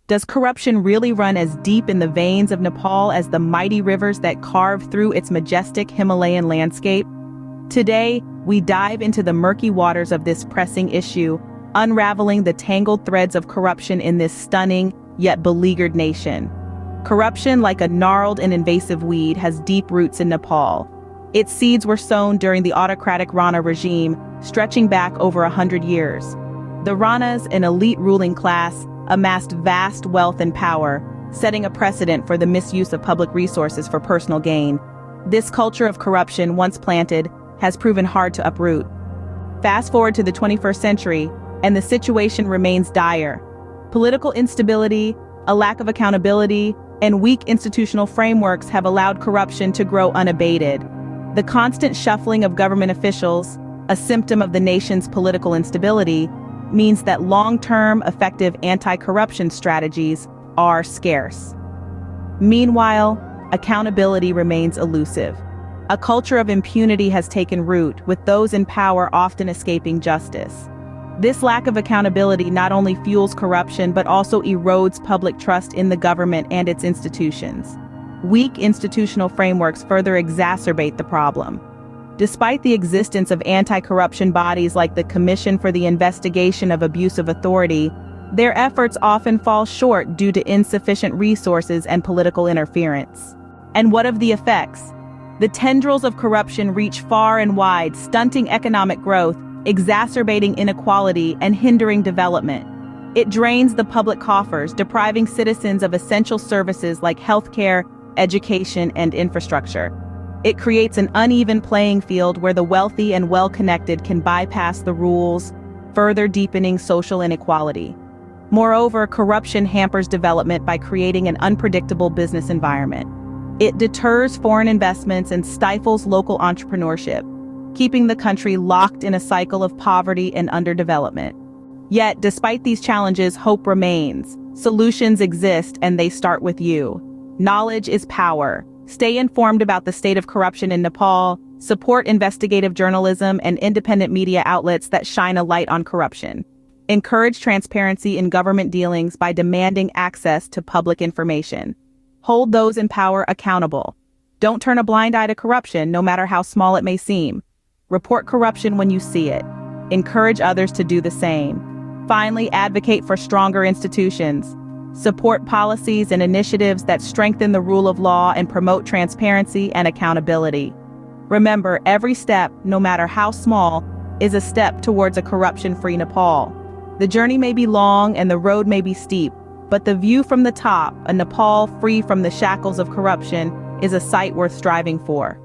Does corruption really run as deep in the veins of Nepal as the mighty rivers that carve through its majestic Himalayan landscape? Today, we dive into the murky waters of this pressing issue, unraveling the tangled threads of corruption in this stunning, yet beleaguered nation. Corruption, like a gnarled and invasive weed, has deep roots in Nepal. Its seeds were sown during the autocratic Rana regime, stretching back over 100 years. The Ranas, an elite ruling class, amassed vast wealth and power, setting a precedent for the misuse of public resources for personal gain. This culture of corruption, once planted, has proven hard to uproot. Fast forward to the 21st century, and the situation remains dire. Political instability, a lack of accountability, and weak institutional frameworks have allowed corruption to grow unabated. The constant shuffling of government officials, a symptom of the nation's political instability, means that long-term, effective anti-corruption strategies are scarce. Meanwhile, accountability remains elusive. A culture of impunity has taken root, with those in power often escaping justice. This lack of accountability not only fuels corruption but also erodes public trust in the government and its institutions. Weak institutional frameworks further exacerbate the problem. Despite the existence of anti-corruption bodies like the Commission for the Investigation of Abuse of Authority, their efforts often fall short due to insufficient resources and political interference. And what of the effects? The tendrils of corruption reach far and wide, stunting economic growth, exacerbating inequality, and hindering development. It drains the public coffers, depriving citizens of essential services like healthcare, education, and infrastructure. It creates an uneven playing field where the wealthy and well-connected can bypass the rules, further deepening social inequality. Moreover, corruption hampers development by creating an unpredictable business environment. It deters foreign investments and stifles local entrepreneurship, keeping the country locked in a cycle of poverty and underdevelopment. Yet, despite these challenges, hope remains. Solutions exist, and they start with you. Knowledge is power. Stay informed about the state of corruption in Nepal, support investigative journalism and independent media outlets that shine a light on corruption. Encourage transparency in government dealings by demanding access to public information. Hold those in power accountable. Don't turn a blind eye to corruption, no matter how small it may seem. Report corruption when you see it. Encourage others to do the same. Finally, advocate for stronger institutions. Support policies and initiatives that strengthen the rule of law and promote transparency and accountability. Remember, every step, no matter how small, is a step towards a corruption-free Nepal. The journey may be long and the road may be steep, but the view from the top, a Nepal free from the shackles of corruption, is a sight worth striving for.